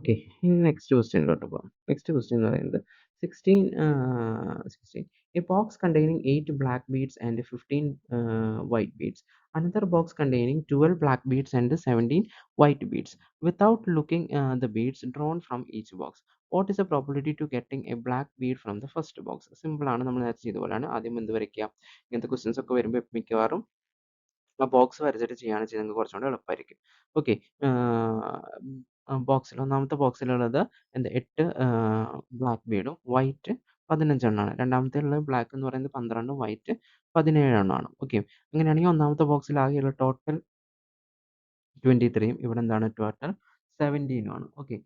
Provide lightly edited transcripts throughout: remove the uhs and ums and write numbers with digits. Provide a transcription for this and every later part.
Okay. ഇനി next ക്വസ്റ്റ്യനിലോട്ട് പോകാം. Next question എന്ന് പറയുന്നത് 16 A box containing 8 black beads and 15 white beads. Another box containing 12 black beads and 17 white beads. Without looking the beads drawn from each box, what is the probability to getting a black bead from the first box? Simple ആണ്. നമ്മൾ നേരത്തെ ചെയ്ത പോലെയാണ്. ആദ്യം എന്ത് വരയ്ക്കുക? ഇങ്ങനത്തെ questions ഒക്കെ വരുമ്പോൾ മിക്കവാറും ആ ബോക്സ് വരച്ചിട്ട് ചെയ്യുകയാണെന്ന് നിങ്ങൾക്ക് കുറച്ചും കൂടെ എളുപ്പമായിരിക്കും. ഓക്കെ. ഒന്നാമത്തെ ബോക്സിലുള്ളത് 8 ബ്ലാക്ക് ബീഡും വൈറ്റ് 15 എണ്ണമാണ്. രണ്ടാമത്തേലുള്ള ബ്ലാക്ക് എന്ന് പറയുന്നത് 12ഉം വൈറ്റ് 17 എണ്ണമാണ്. ഓക്കെ. അങ്ങനെയാണെങ്കിൽ ഒന്നാമത്തെ ബോക്സിൽ ആകെയുള്ള ടോട്ടൽ 23യും ഇവിടെ എന്താണ് ടോട്ടൽ 17 ആണ്. ഓക്കെ.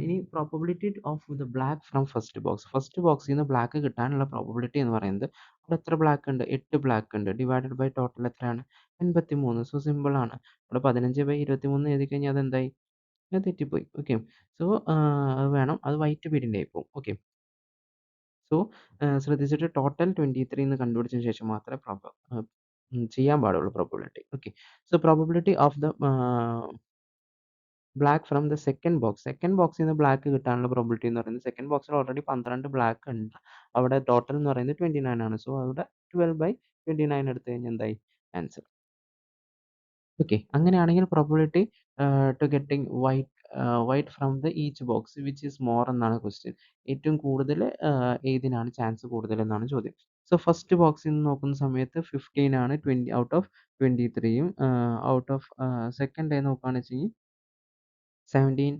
ഇനി probability of the black from first box. First ബോക്സിൽ നിന്ന് ബ്ലാക്ക് കിട്ടാനുള്ള പ്രോബബിലിറ്റി എന്ന് പറയുന്നത് അവിടെ എത്ര ബ്ലാക്ക് ഉണ്ട്? 8 ബ്ലാക്ക് ഉണ്ട്. ഡിവൈഡഡ് ബൈ ടോട്ടൽ എത്രയാണ്? 83. സോ സിമ്പിൾ ആണ്. ഇവിടെ 15/23 എഴുതി കഴിഞ്ഞാൽ അതെന്തായി? അത് തെറ്റിപ്പോയി. ഓക്കെ. സോ അത് വേണം. അത് വൈറ്റ് ബീഡിൻ്റെ ആയി പോകും. ഓക്കെ. സോ ശ്രദ്ധിച്ചിട്ട് ടോട്ടൽ 23 എന്ന് കണ്ടുപിടിച്ചതിന് ശേഷം മാത്രമേ ചെയ്യാൻ പാടുള്ളൂ probability. Okay. So probability of the black from the second box. Second ബോക്സിൽ നിന്ന് ബ്ലാക്ക് കിട്ടാനുള്ള പ്രോബിലിറ്റി എന്ന് പറയുന്നത് സെക്കൻഡ് ബോക്സിൽ ഓൾറെഡി 12 ബ്ലാക്ക് ഉണ്ട്. അവിടെ ടോട്ടൽ എന്ന് പറയുന്നത് 29 ആണ്. സോ അവിടെ 12/29 എടുത്തു കഴിഞ്ഞാൽ എന്തായി? ആൻസർ. ഓക്കെ. അങ്ങനെയാണെങ്കിൽ probability to getting white from the each box which is more എന്നാണ് ക്വസ്റ്റ്യൻ. ഏറ്റവും കൂടുതൽ ഏതിനാണ് ചാൻസ് കൂടുതൽ എന്നാണ് ചോദ്യം. സോ ഫസ്റ്റ് ബോക്സിൽ നിന്ന് നോക്കുന്ന സമയത്ത് 15 ആണ് 20 ഔട്ട് ഓഫ് 23യും ഔട്ട് ഓഫ് സെക്കൻഡ് നോക്കുകയാണെന്ന് വെച്ചെങ്കിൽ 17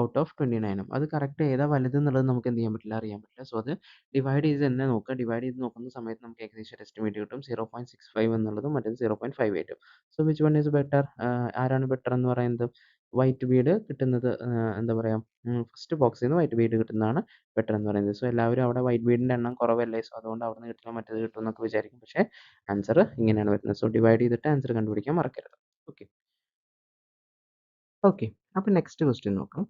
ഔട്ട് ഓഫ് 29ഉം. അത് കറക്റ്റ് ഏതാ വലുത് എന്നുള്ളത് നമുക്ക് എന്ത് ചെയ്യാൻ പറ്റില്ല? അറിയാൻ പറ്റില്ല. സോ അത് ഡിവൈഡ് ചെയ്ത് തന്നെ നോക്കുക. ഡിവൈഡ് ചെയ്ത് നോക്കുന്ന സമയത്ത് നമുക്ക് ഏകദേശം ഒരു എസ്റ്റിമേറ്റ് കിട്ടും. 0.65 എന്നുള്ളതും മറ്റേത് 0.58ഉം. So which one is better? ആരാണ് ബെറ്റർ എന്ന് പറയുന്നത്? വൈറ്റ് ബീഡ് കിട്ടുന്നത് എന്താ പറയുക, ഫസ്റ്റ് ബോക്സിൽ നിന്ന് വൈറ്റ് ബീഡ് കിട്ടുന്നതാണ് ബെറ്റർ എന്ന് പറയുന്നത്. സോ എല്ലാവരും അവിടെ വൈറ്റ് ബീഡിൻ്റെ എണ്ണം കുറവല്ലേ, സോ അതുകൊണ്ട് അവിടെ നിന്ന് കിട്ടില്ല മറ്റേത് കിട്ടും എന്നൊക്കെ വിചാരിക്കും. പക്ഷേ ആൻസർ ഇങ്ങനെയാണ് വരുന്നത്. സോ ഡിവൈഡ് ചെയ്തിട്ട് ആൻസർ കണ്ടുപിടിക്കാൻ മറക്കരുത്. ഓക്കെ. Okay, അപ്പോൾ നെക്സ്റ്റ് ക്വസ്റ്റ്യൻ നോക്കാം.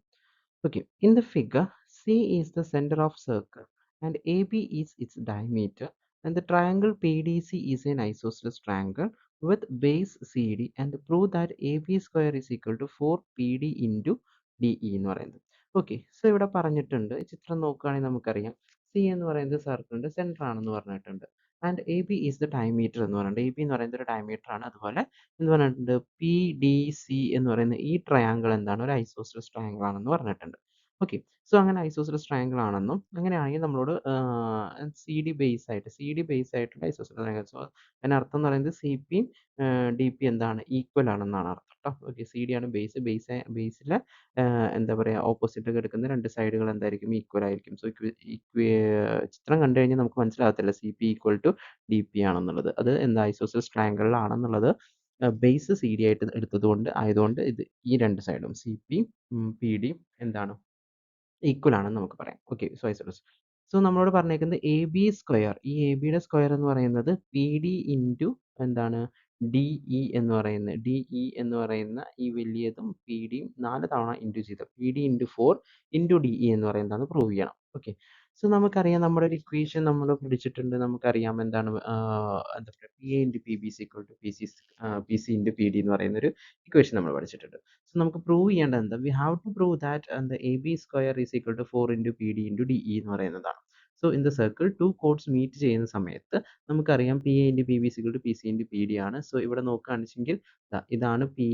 Okay, in the figure, C is the center of circle and AB is its diameter, and the triangle PDC is an isosceles triangle with base CD, and prove that AB square is equal to 4PD into DE എന്ന് പറയുന്നത്. Okay. So ഇവിടെ പറഞ്ഞിട്ടുണ്ട്, ചിത്രം നോക്കുകയാണെങ്കിൽ നമുക്കറിയാം C എന്ന് പറയുന്നത് സർക്കിളിൻ്റെ സെൻറ്റർ ആണെന്ന് പറഞ്ഞിട്ടുണ്ട്. And A B is the diameter എന്ന് പറഞ്ഞിട്ടുണ്ട്. എ ബി എന്ന് പറയുന്നത് ഒരു ഡയമീറ്റർ ആണ്. അതുപോലെ എന്ന് പറഞ്ഞിട്ടുണ്ട് പി ഡി സി എന്ന് പറയുന്ന ഈ ട്രയാങ്കിൾ എന്താണ്? ഒരു ഐസോസെലസ് ട്രയാങ്കിൾ ആണെന്ന് പറഞ്ഞിട്ടുണ്ട്. ഓക്കെ. സോ അങ്ങനെ ഐസോസെലസ് ട്രയാങ്കിൾ ആണെന്നും അങ്ങനെയാണെങ്കിൽ നമ്മളോട് സി ഡി ബേസ് ആയിട്ടുള്ള ഐസോസെലസ് ട്രയാങ്കിൾ. സോ അതിനർത്ഥം എന്ന് പറയുന്നത് സി പിയും ഡി പി എന്താണ്? ഈക്വൽ ആണെന്നാണ് അർത്ഥം കേട്ടോ. ഓക്കെ. സി ഡി ആണ് ബേസിലെ എന്താ പറയുക ഓപ്പോസിറ്റ് കിടക്കുന്ന രണ്ട് സൈഡുകൾ എന്തായിരിക്കും? ഈക്വൽ ആയിരിക്കും. സോ ചിത്രം കണ്ടു കഴിഞ്ഞാൽ നമുക്ക് മനസ്സിലാകത്തില്ല C P equal to D P ആണെന്നുള്ളത്. അത് എന്താ ഐസോസെലസ് ട്രയാങ്കിളിലാണെന്നുള്ളത് ബേസ് സി ഡി ആയിട്ട് എടുത്തതുകൊണ്ട് ആയതുകൊണ്ട് ഇത് ഈ രണ്ട് സൈഡും സി പി പി ഡി എന്താണ്? ഈക്വൽ ആണെന്ന് നമുക്ക് പറയാം. ഓക്കെ. So isosceles. സോ നമ്മളോട് പറഞ്ഞേക്കുന്നത് എ ബി സ്ക്വയർ. ഈ എ ബിയുടെ സ്ക്വയർ എന്ന് പറയുന്നത് പി ഡി ഇൻറ്റു എന്താണ്? ഡി ഇ എന്ന് പറയുന്നത്. ഡി ഇ എന്ന് പറയുന്ന ഈ വലിയതും പി ഡിയും 4 തവണ ഇൻറ്റു ചെയ്ത് P D into 4 into D E എന്ന് പറയുന്നതാണ് പ്രൂവ് ചെയ്യണം. ഓക്കെ. സോ നമുക്കറിയാം നമ്മുടെ ഒരു ഇക്വേഷൻ നമ്മൾ പഠിച്ചിട്ടുണ്ട്. നമുക്കറിയാം എന്താണ് എന്താ പറയുക P A into P B is equal to P C into P D എന്ന് പറയുന്നൊരു ഇക്വേഷൻ നമ്മൾ പഠിച്ചിട്ടുണ്ട്. സോ നമുക്ക് പ്രൂവ് ചെയ്യേണ്ടത് എന്താ? We have to prove that A B square is equal to 4 into P D into D E എന്ന് പറയുന്നതാണ്. So in the circle two chords meet ചെയ്യുന്ന സമയത്ത് നമുക്കറിയാം P A into P B is equal to P C into P D ആണ്. So ഇവിടെ നോക്കുകയാണെന്ന് വെച്ചെങ്കിൽ ഇതാണ് പി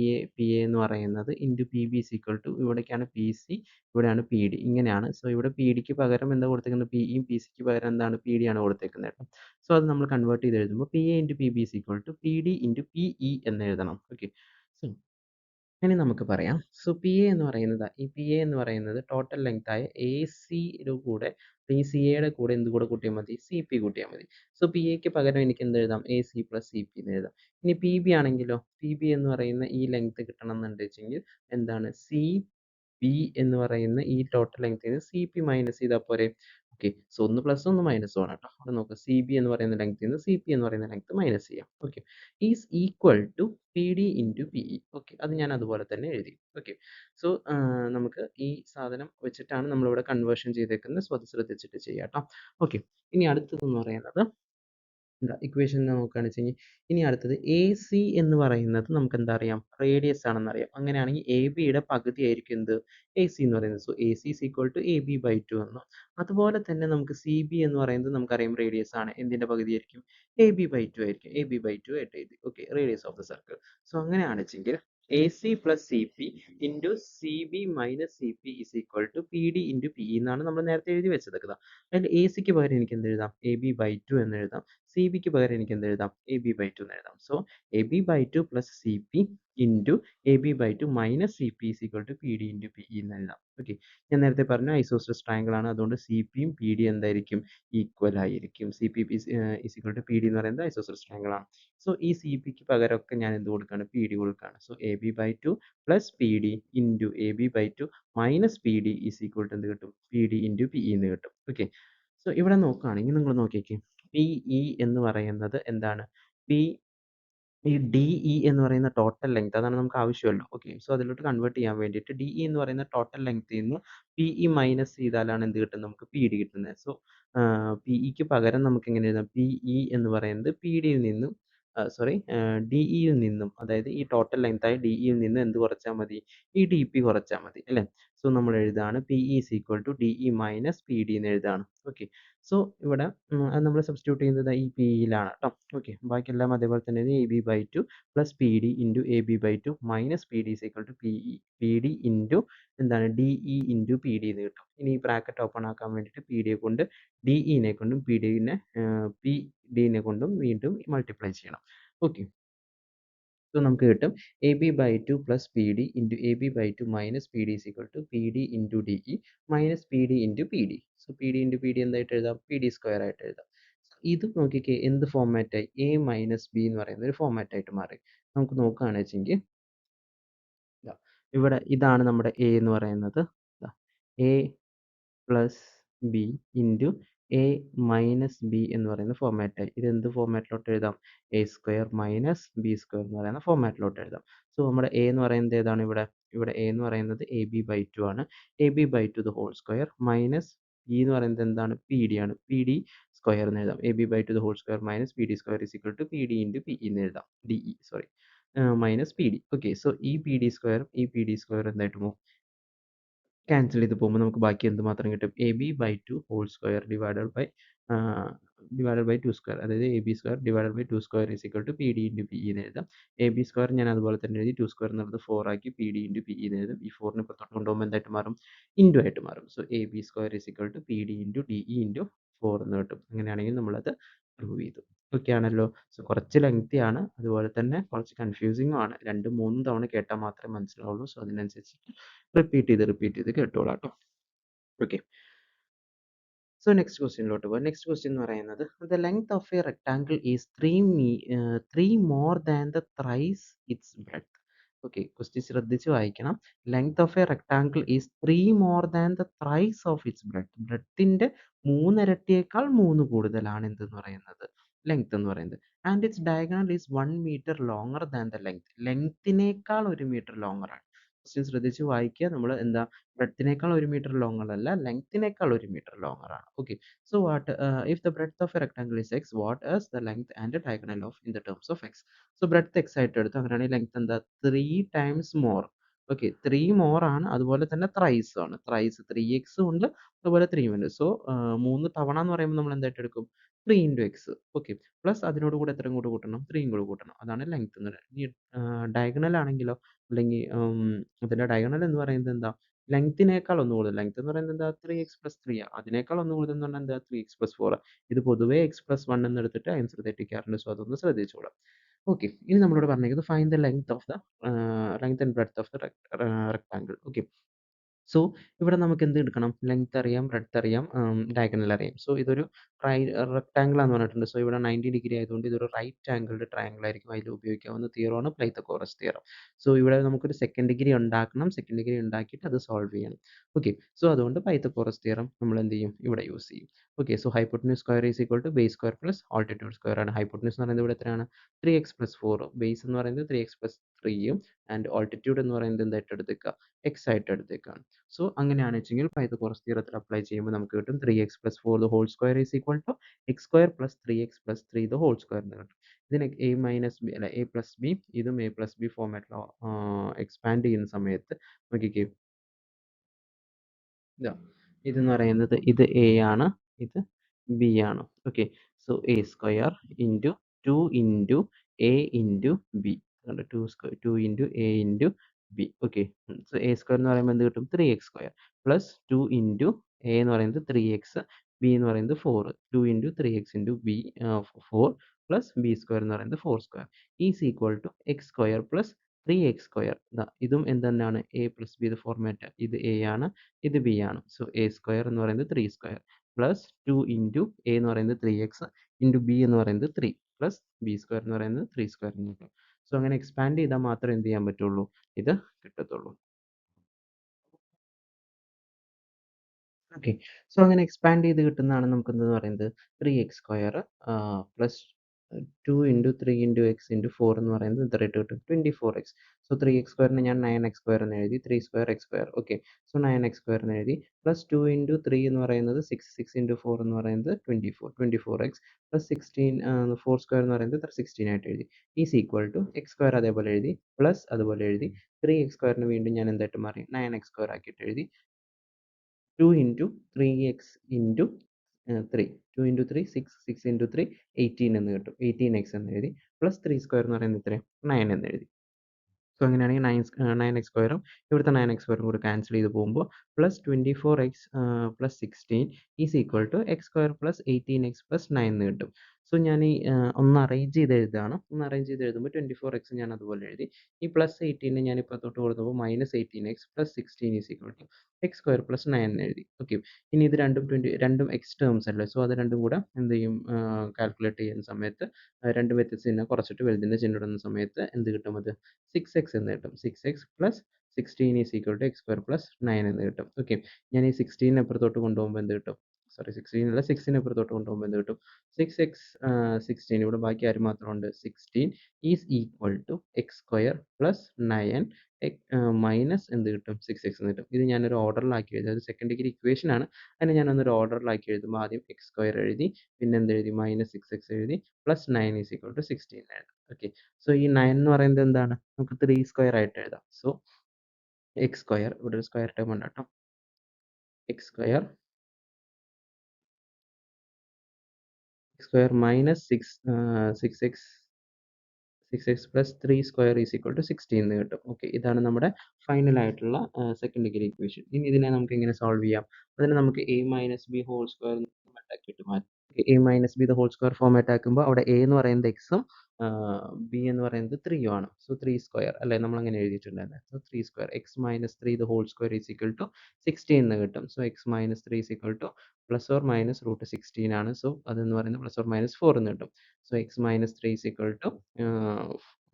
എ എന്ന് പറയുന്നത് into P B is equal to ഇവിടേക്കാണ് പി സി, ഇവിടെയാണ് പി ഡി, ഇങ്ങനെയാണ്. സോ ഇവിടെ പി ഡിക്ക് പകരം എന്താ കൊടുത്തേക്കുന്നത്? പി ഇയും പി സിക്ക് പകരം എന്താണ്? പി ഡി ആണ് കൊടുത്തേക്കുന്നത് കേട്ടോ. സോ അത് നമ്മൾ കൺവേർട്ട് ചെയ്ത് എഴുതുമ്പോൾ P A into P B is equal to P D into P E എന്ന് എഴുതണം. ഓക്കെ. സോ ഇനി നമുക്ക് പറയാം. സോ പി എ എന്ന് പറയുന്നത് ഈ പി എ എന്ന് പറയുന്നത് ടോട്ടൽ ലെങ്ത് ആയ എ സിയുടെ കൂടെ ഈ സി എയുടെ കൂടെ എന്ത് കൂടെ കൂട്ടിയാൽ മതി? സി പി കൂട്ടിയാൽ മതി. സോ പി എക്ക് പകരം എനിക്ക് എന്ത് എഴുതാം? A C plus C P എന്ന് എഴുതാം. ഇനി പി ബി ആണെങ്കിലോ? പി ബി എന്ന് പറയുന്ന ഈ ലെങ്ത് കിട്ടണം എന്നുണ്ട് വെച്ചെങ്കിൽ എന്താണ്? സി ബി എന്ന് പറയുന്ന ഈ ടോട്ടൽ ലെങ്ത്തിൽ നിന്ന് സി പി മൈനസ് ചെയ്താൽ പോരെ? ഓക്കെ. സോ ഒന്ന് പ്ലസ് ഒന്ന് മൈനസ് ആണ് കേട്ടോ. അവിടെ നോക്കുക സി ബി എന്ന് പറയുന്ന ലെങ്ത്തിൽ നിന്ന് സി പി എന്ന് പറയുന്ന ലെങ്ത് മൈനസ് ചെയ്യാം. Okay. Is equal to P D into P E. Okay. അത് ഞാൻ അതുപോലെ തന്നെ എഴുതി. ഓക്കെ. സോ നമുക്ക് ഈ സാധനം വെച്ചിട്ടാണ് നമ്മളിവിടെ കൺവേർഷൻ ചെയ്തേക്കുന്നത്. സോ അത് ശ്രദ്ധിച്ചിട്ട് ചെയ്യാം കേട്ടോ. ഓക്കെ. ഇനി അടുത്തതെന്ന് പറയുന്നത് എന്താ ഇക്വേഷൻ നോക്കുകയാണെന്ന് വെച്ച് കഴിഞ്ഞാൽ ഇനി അടുത്തത് എ സി എന്ന് പറയുന്നത് നമുക്ക് എന്താ അറിയാം റേഡിയസ് ആണെന്ന് അറിയാം. അങ്ങനെയാണെങ്കിൽ എ ബിയുടെ പകുതി ആയിരിക്കും എന്ത് എ സി എന്ന് പറയുന്നത്. So A C is equal to A B by two എന്നും അതുപോലെ തന്നെ നമുക്ക് സി ബി എന്ന് പറയുന്നത് നമുക്കറിയാം റേഡിയസ് ആണ്. എന്തിൻ്റെ പകുതി ആയിരിക്കും എ ബി ബൈ ടു ആയിരിക്കും. എ ബി ബൈ ടു ആയിട്ട് എഴുതി. Okay radius of the circle. So അങ്ങനെയാണെന്ന് വെച്ചെങ്കിൽ A C plus C P into C B minus C P is equal to P D into P എന്നാണ് നമ്മൾ നേരത്തെ എഴുതി വെച്ചത്. അതിൽ എ സിക്ക് പകരം എനിക്ക് എന്ത് എഴുതാം എ ബി ബൈ ടു എന്ന് എഴുതാം. സി ബിക്ക് പകരം എനിക്ക് എന്ത് എഴുതാം എ ബി ബൈ ടു എന്ന് എഴുതാം. So A B by two plus C P into A B by two minus C P is equal to P D into P എന്ന് എഴുതാം. ഓക്കെ ഞാൻ നേരത്തെ പറഞ്ഞ ഐസോസെലസ് ട്രയാങ്കിൾ ആണ്. അതുകൊണ്ട് സി പിയും പി ഡി എന്തായിരിക്കും ഈക്വൽ ആയിരിക്കും. C P is equal to P D എന്ന് പറയുന്നത് ഐസോസെലസ് ട്രയാങ്കിൾ ആണ്. സോ ഈ സി പിക്ക് പകരമൊക്കെ ഞാൻ എന്ത് കൊടുക്കുകയാണ് പി ഡി കൊടുക്കുകയാണ്. So A B by two plus P D into A B by two minus P D is equal to എന്ത് കിട്ടും പി ഡി ഇൻറ്റു പി എന്ന് കിട്ടും. ഓക്കെ സോ ഇവിടെ നോക്കുകയാണെങ്കിൽ നിങ്ങൾ നോക്കിയേക്ക് പി ഇ എന്ന് പറയുന്നത് എന്താണ് പി ഈ ഡി ഇ എന്ന് പറയുന്ന ടോട്ടൽ ലെങ്ത് അതാണ് നമുക്ക് ആവശ്യമല്ലോ. ഓക്കെ സോ അതിലോട്ട് കൺവേർട്ട് ചെയ്യാൻ വേണ്ടിയിട്ട് ഡി ഇ എന്ന് പറയുന്ന ടോട്ടൽ ലെങ്ത്തിൽ നിന്ന് പി ഇ മൈനസ് ചെയ്താലാണ് എന്ത് കിട്ടുന്നത് നമുക്ക് പി ഡി കിട്ടുന്നത്. സോ പി ഇക്ക് പകരം നമുക്ക് എങ്ങനെ എഴുതാം പി ഇ എന്ന് പറയുന്നത് പി ഡിയിൽ നിന്നും സോറി ഡി ഇയിൽ നിന്നും അതായത് ഈ ടോട്ടൽ ലെങ്ത് ആയ ഡി ഇയിൽ നിന്ന് എന്ത് കുറച്ചാൽ മതി ഈ ഡി പി കുറച്ചാൽ മതി അല്ലേ. സോ നമ്മൾ എഴുതാണ് P E is equal to D E minus P D എന്ന് എഴുതാണ്. ഓക്കെ സോ ഇവിടെ അത് നമ്മൾ സബ്സ്റ്റിറ്റ്യൂട്ട് ചെയ്യുന്നത് ഈ പി ഇയിലാണ് കേട്ടോ. ഓക്കെ ബാക്കിയെല്ലാം അതേപോലെ തന്നെ A B by two plus P D into A B by two minus P D is equal to P E P D into എന്താണ് D E into P D എന്ന് കിട്ടും. ഇനി ഈ ബ്രാക്കറ്റ് ഓപ്പൺ ആക്കാൻ വേണ്ടിയിട്ട് പി ഡിയെ കൊണ്ട് D ഇനെ കൊണ്ടും പി ഡിനെ കൊണ്ടും വീണ്ടും മൾട്ടിപ്ലൈ ചെയ്യണം. ഓക്കെ സോ നമുക്ക് കിട്ടും A B by two plus P D into A B by two minus P D is equal to P D into D E minus P D into P D. So P D into P D എന്തായിട്ട് എഴുതാം P D square ആയിട്ട് എഴുതാം. ഇത് നോക്കിക്കേ എന്ത് ഫോമാറ്റായി A minus B എന്ന് പറയുന്ന ഒരു ഫോമാറ്റ് ആയിട്ട് മാറി. നമുക്ക് നോക്കുകയാണെന്ന് വെച്ചെങ്കിൽ ഇതാ ഇവിടെ ഇതാണ് നമ്മുടെ എ എന്ന് പറയുന്നത്. A plus B into A minus B എന്ന് പറയുന്ന ഫോമാറ്റായി. ഇത് എന്ത് ഫോമാറ്റിലോട്ട് എഴുതാം A square minus B square എന്ന് പറയുന്ന ഫോമാറ്റിലോട്ട് എഴുതാം. സോ നമ്മുടെ എ എന്ന് പറയുന്നത് ഏതാണ് ഇവിടെ ഇവിടെ എ എന്ന് പറയുന്നത് എ ബി ബൈ ടു ആണ്. A B by two the whole square minus B എന്ന് പറയുന്നത് എന്താണ് പി ഡി ആണ്. പി ഡി സ്ക്വയർ എന്ന് എഴുതാം. A B by two the whole square minus P D square is equal to P D into P എന്ന് എഴുതാം. D E sorry minus P D. Okay so ഈ P D സ്ക്വയറും ഈ P D square എന്തായിട്ട് പോകും cancel ചെയ്ത് പോകുമ്പോൾ നമുക്ക് ബാക്കി എന്ത് മാത്രം കിട്ടും A B by two whole square divided by two square അതായത് A B square divided by two square is equal to P D into P എന്ന് എഴുതാം. എ ബി സ്ക്വയർ ഞാൻ അതുപോലെ തന്നെ എഴുതി ടു സ്ക്വയർ എന്നുള്ളത് 4 ആക്കി പി ഡി ഇൻറ്റു പി എന്ന് എഴുതും. ഈ 4നെ പുറത്തോട്ട് കൊണ്ടുപോകുമ്പോൾ എന്തായിട്ട് മാറും ഇൻറ്റു ആയിട്ട് മാറും. So A B square is equal to P D into D E into 4 എന്ന് കിട്ടും. അങ്ങനെയാണെങ്കിൽ നമ്മളത് പ്രൂവ് ചെയ്തു. ഓക്കെ ആണല്ലോ. സോ കുറച്ച് ലെങ്തി ആണ് അതുപോലെ തന്നെ കുറച്ച് കൺഫ്യൂസിങ്ങും ആണ്. 2, 3 തവണ കേട്ടാൽ മാത്രമേ മനസ്സിലാവുള്ളൂ. സോ അതിനനുസരിച്ച് റിപ്പീറ്റ് ചെയ്ത് കേട്ടോളാം കേട്ടോ. ഓക്കെ സോ നെക്സ്റ്റ് ക്വസ്റ്റ്യനിലോട്ട് പോകാം. നെക്സ്റ്റ് ക്വസ്റ്റ്യൻ എന്ന് പറയുന്നത് the length of a rectangle is 3 more than the thrice its breadth. Okay question ശ്രദ്ധിച്ച് വായിക്കണം. Length of a rectangle is 3 more than the thrice of its breadth. ബ്രെഡ്ത്തിന്റെ 3 ഇരട്ടിയേക്കാൾ 3 കൂടുതലാണ് എന്തെന്ന് പറയുന്നത് ലെങ്ത് എന്ന് പറയുന്നത്. And its diagonal is 1 metre longer than the length. ലെങ്ത്തിനേക്കാൾ 1 മീറ്റർ ലോങ്ങർ ആണ്. ക്വസ്റ്റ്യൻ ശ്രദ്ധിച്ച് വായിക്കുക. നമ്മൾ എന്താ ബ്രെഡ്ത്തിനേക്കാൾ 1 മീറ്റർ ലോങ്ങർ അല്ല ലെങ്ത്തിനേക്കാൾ 1 മീറ്റർ ലോങ്ങർ ആണ്. Okay so what if the breadth of a rectangle is X what is the length and diagonal of in the terms of X. So breadth X ആയിട്ട് എടുത്തു. അങ്ങനെയാണെങ്കിൽ ലെങ്ത് എന്താ 3 times more. Okay 3 more ആണ് അതുപോലെ തന്നെ thrice ആണ്. Thrice 3x ഉണ്ട് അതുപോലെ 3 ഉണ്ട്. സോ 3 തവണ എന്ന് പറയുമ്പോൾ നമ്മൾ എന്തായിട്ട് എടുക്കും 3 ഇൻറ്റു എക്സ്. ഓക്കെ പ്ലസ് അതിനോട് കൂടെ എത്രയും കൂടെ കൂട്ടണം 3 കൂടെ കൂട്ടണം. അതാണ് ലെങ്ത് എന്ന് പറയുന്നത്. ഇനി ഡയഗണൽ ആണെങ്കിലോ അല്ലെങ്കിൽ അതിന്റെ ഡയഗണൽ എന്ന് പറയുന്നത് എന്താ ലെങ്ത്തിനേക്കാൾ ഒന്ന് കൂടുതൽ. ലെങ്ത് എന്ന് പറയുന്നത് എന്താ 3x പ്ലസ് 3 ആണ്. അതിനേക്കാൾ ഒന്ന് കൂടുതൽ എന്ന് പറഞ്ഞാൽ എന്താ 3x പ്ലസ് 4. ഇത് പൊതുവേ എക്സ് പ്ലസ് 1 എന്ന് എടുത്തിട്ട് ആൻസർ തെറ്റിക്കാറുണ്ട്. സോ അതൊന്ന് ശ്രദ്ധിച്ചോളാം. ഓക്കെ ഇനി നമ്മളോട് പറഞ്ഞിരിക്കുന്നത് find the length of the length and breadth of the rectangle. Okay so ഇവിടെ നമുക്ക് എന്ത് എടുക്കണം ലെങ്ത് അറിയാം ബ്രെഡ്ത്ത് അറിയാം ഡയഗണൽ അറിയാം. സോ ഇതൊരു റെക്ടാങ്കിൾ ആണെന്ന് പറഞ്ഞിട്ടുണ്ട്. സോ ഇവിടെ 90 ഡിഗ്രി ആയതുകൊണ്ട് ഇതൊരു റൈറ്റ് ആംഗിൾഡ് ട്രയാങ്കിൾ ആയിരിക്കും. അതിൽ ഉപയോഗിക്കാവുന്ന തിയറമാണ് പൈത്തഗോറസ് തിയറം. സോ ഇവിടെ നമുക്കൊരു സെക്കൻഡ് ഡിഗ്രി ഉണ്ടാക്കണം. സെക്കൻഡ് ഡിഗ്രി ഉണ്ടാക്കിയിട്ട് അത് സോൾവ് ചെയ്യണം. ഓക്കെ സോ അതുകൊണ്ട് പൈത്തഗോറസ് തിയറം നമ്മൾ എന്ത് ചെയ്യും ഇവിടെ യൂസ് ചെയ്യും. Okay so hypotenuse square is equal to base square plus altitude square ആണ്. ഹൈപ്പോട്ടന്യൂസ് എന്ന് പറയുന്നത് ഇവിടെ എത്രയാണ് 3x പ്ലസ് 4. ബേസ് എന്ന് പറയുന്നത് 3x പ്ലസ് 3യും ആൻഡ് ആൾട്ടിറ്റ്യൂഡ് എന്ന് പറയുന്നത് എന്തായിട്ട് എടുത്തേക്കുക? എക്സ് ആയിട്ട് എടുത്തേക്കാണ്. സോ അങ്ങനെയാണ് വെച്ചെങ്കിൽ പൈതഗോറസ് തിയറത്തിൽ അപ്ലൈ ചെയ്യുമ്പോൾ നമുക്ക് കിട്ടും 3x + 4 the whole square is equal to x square + 3x + 3 the whole square എന്ന് കിട്ടും. ഇതിനെ a മൈനസ് ബി അല്ല a പ്ലസ് ബി ഇതും a പ്ലസ് ബി ഫോമാറ്റിൽ എക്സ്പാൻഡ് ചെയ്യുന്ന സമയത്ത് നോക്കിക്കേ, ഇതാ ഇതെന്ന് പറയുന്നത് ഇത് എ ആണ്, ഇത് ബി ആണ്. Okay, so A square into 2 into A into B, two square 2 into A into B. Okay, so A square എന്ന് പറയുമ്പോൾ എന്ത് കിട്ടും? 3x square plus 2 into A എന്ന് പറയുന്നത് 3x, ബി എന്ന് പറയുന്നത് 4, 2 into 3x into B 4 plus B square എന്ന് പറയുന്നത് 4 square is equal to X square plus 3x square. ഇതും എന്തെന്നാണ്? A plus B format. ഇത് എ ആണ്, ഇത് ബി ആണ്. സോ എ സ്ക്വയർ എന്ന് പറയുന്നത് 3 സ്ക്വയർ പ്ലസ് 2 ഇൻറ്റു എ എന്ന് പറയുന്നത് 3x ഇൻറ്റു ബി എന്ന് പറയുന്നത് 3 പ്ലസ് ബി സ്ക്വയർ എന്ന് പറയുന്നത് 3 സ്ക്വയർ എന്ന് കിട്ടും. സോ അങ്ങനെ എക്സ്പാൻഡ് ചെയ്താൽ മാത്രമേ എന്ത് ചെയ്യാൻ പറ്റുള്ളൂ? ഇത് കിട്ടത്തുള്ളൂ. ഓക്കെ, സോ അങ്ങനെ എക്സ്പാൻഡ് ചെയ്ത് കിട്ടുന്നതാണ് നമുക്ക് എന്തെന്ന് പറയുന്നത് 3x² plus 2 into 3 into X into 4 എന്ന് പറയുന്നത് എത്രയായിട്ട് കിട്ടും? 24x. സോ 3x² ഞാൻ 9x² എന്ന് എഴുതി, 3 square X square. Okay, so 9x² എന്ന് എഴുതി പ്ലസ് 2 ഇൻറ്റു 3 എന്ന് പറയുന്നത് 6, 6 ഇൻറ്റു 4 എന്ന് പറയുന്നത് 24x പ്ലസ് 16 4 സ്ക്വയർ എന്ന് പറയുന്നത് 16 ആയിട്ട് എഴുതി is equal to X square അതേപോലെ എഴുതി പ്ലസ് അതുപോലെ എഴുതി 3x² വീണ്ടും ഞാൻ എന്തായിട്ട് മാറി? 9x² ആക്കിയിട്ട് എഴുതി 2 into 3x into 3, 2 into 3 6, 6 into 3 18 എന്ന് കിട്ടും. 18x എന്ന് എഴുതി പ്ലസ് 3 സ്ക്വയർ എന്ന് പറയുന്നത് എത്രയാണ്? 9 എന്ന് എഴുതി. സോ അങ്ങനെയാണെങ്കിൽ 9x² ഇവിടുത്തെ 9x² കൂടി ക്യാൻസൽ ചെയ്ത് പോകുമ്പോൾ plus 24x plus 16 is equal to X square plus 18x plus 9 എന്ന് കിട്ടും. സോ ഞാൻ ഈ ഒന്ന് അറേഞ്ച് ചെയ്ത് എഴുതുകയാണ്. ഒന്ന് അറേഞ്ച് ചെയ്ത് എഴുതുമ്പോൾ 24x ഞാൻ അതുപോലെ എഴുതി. ഈ പ്ലസ് 18 ഞാൻ ഇപ്പുറത്തോട്ട് കൊടുത്തപ്പോൾ minus 18x plus 16 is equal to X square plus 9 എന്ന് എഴുതി. ഓക്കെ, ഇനി ഇത് രണ്ടും എക്സ് ടേംസ് അല്ലേ, സോ അത് രണ്ടും കൂടെ എന്ത് ചെയ്യും? കാൽക്കുലേറ്റ് ചെയ്യുന്ന സമയത്ത് രണ്ട് വ്യത്യസ്ത ചിഹ്നം കുറച്ചിട്ട് വലുതിൻ്റെ ചിഹ്നം ഇടുന്ന സമയത്ത് എന്ത് കിട്ടും? അത് 6x എന്ന് കിട്ടും. 6x plus 16 is equal to X square plus 9 എന്ന് കിട്ടും. ഓക്കെ, ഞാൻ ഈ 16 അപ്പുറത്തോട്ട് കൊണ്ടുപോകുമ്പോൾ എന്ത് കിട്ടും? സോറി, 16 അല്ല, 6 അപ്പുറത്തോട്ട് കൊണ്ടുപോകുമ്പോൾ എന്ത് കിട്ടും? 6x 16, ഇവിടെ ബാക്കി ആര് മാത്രമുണ്ട്? 16 is equal to X square plus 9 minus എന്ത് കിട്ടും? 6x എന്ന് കിട്ടും. ഇത് ഞാനൊരു ഓർഡറിലാക്കി എഴുതി, അത് സെക്കൻഡ് ഡിഗ്രി ഇക്വേഷൻ ആണ്. അതിനെ ഞാനൊന്നൊരു ഓർഡറിലാക്കി എഴുതുമ്പോൾ ആദ്യം എക്സ് സ്ക്വയർ എഴുതി, പിന്നെ എന്ത് എഴുതി? മൈനസ് 6x എഴുതി പ്ലസ് 9 ഈസ് ഈക്വൽ ടു 16 എഴുതാം. ഓക്കെ, സോ ഈ 9 എന്ന് പറയുന്നത് എന്താണ്? നമുക്ക് 3 സ്ക്വയർ ആയിട്ട് എഴുതാം. സോ എക്സ് സ്ക്വയർ, ഇവിടെ ഒരു സ്ക്വയർ ടേം ഉണ്ട് കേട്ടോ, X square minus 6x plus 3 square is equal to 16 എന്ന് കിട്ടും. ഓക്കെ, ഇതാണ് നമ്മുടെ ഫൈനൽ ആയിട്ടുള്ള സെക്കൻഡ് ഡിഗ്രി ഇക്വേഷൻ. ഇനി ഇതിനെ നമുക്ക് എങ്ങനെ സോൾവ് ചെയ്യാം? അതിന് നമുക്ക് a minus B whole square ആക്കിയിട്ട് മാറ്റാം. a minus B the whole square format ആക്കുമ്പോൾ അവിടെ a എന്ന് പറയുന്നത് എക്സും ബി എന്ന് പറയുന്നത് 3യും ആണ്. സോ 3 സ്ക്വയർ അല്ലേ, നമ്മൾ അങ്ങനെ എഴുതിയിട്ടുണ്ടല്ലേ. So 3 square X minus 3 the whole square is equal to 16 എന്ന് കിട്ടും. So X minus 3 is equal to plus or minus root 16 ആണ്. സോ അതെന്ന് പറയുന്നത് പ്ലസ് ഓർ മൈനസ് 4 എന്ന് കിട്ടും. So X minus 3 is equal to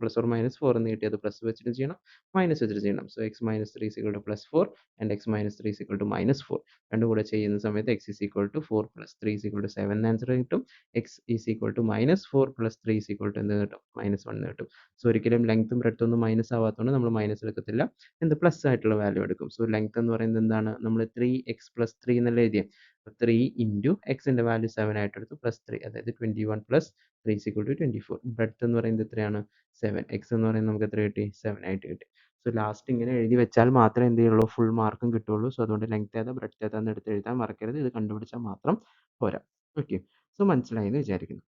plus or minus 4 എന്ന് കിട്ടിയത് plus വെച്ചിട്ട് ചെയ്യണം, മൈനസ് വെച്ചിട്ട് ചെയ്യണം. So X minus 3 is equal to plus 4 and X minus 3 is equal to minus 4. രണ്ടും കൂടെ ചെയ്യുന്ന സമയത്ത് X is equal to 4 plus 3 is equal to 7 എന്ന് ആൻസർ കിട്ടും. X is equal to minus 4 plus 3 is equal to എന്ത് കിട്ടും? Minus 1 എന്ന് കിട്ടും. സോ ഒരിക്കലും ലെങ്ത്തും ബ്രെഡ്ത്തും ഒന്നും മൈനസ് ആവാത്തതുകൊണ്ട് നമ്മൾ മൈനസ് എടുക്കത്തില്ല, എന്ത് പ്ലസ് ആയിട്ടുള്ള വാല്യൂ എടുക്കും. സോ ലെങ്ത് എന്ന് പറയുന്നത് എന്താണ്? നമ്മൾ 3x പ്ലസ് 3 എന്നല്ലേ എഴുതിയത്. 3 ഇൻറ്റു എക്സിൻ്റെ വാല്യൂ 7 ആയിട്ട് എടുത്തു പ്ലസ് 3, അതായത് 21 plus 3 is equal to 24. Breadth എന്ന് പറയുന്നത് എത്രയാണ്? 7. എക്സ് എന്ന് പറയുന്നത് നമുക്ക് എത്ര കിട്ടി? 7 ആയിട്ട് കിട്ടി. സോ ലാസ്റ്റ് ഇങ്ങനെ എഴുതി വെച്ചാൽ മാത്രമേ എന്ത് ചെയ്യുള്ളൂ? ഫുൾ മാർക്കും കിട്ടുള്ളൂ. സോ അതുകൊണ്ട് ലെങ്ത് ഏതാ ബ്രെഡ്ത്ത് ഏതാന്ന് എടുത്ത് എഴുതാൻ മറക്കരുത്. ഇത് കണ്ടുപിടിച്ചാൽ മാത്രം പോരാ. ഓക്കെ, സോ മനസ്സിലായി എന്ന് വിചാരിക്കുന്നു.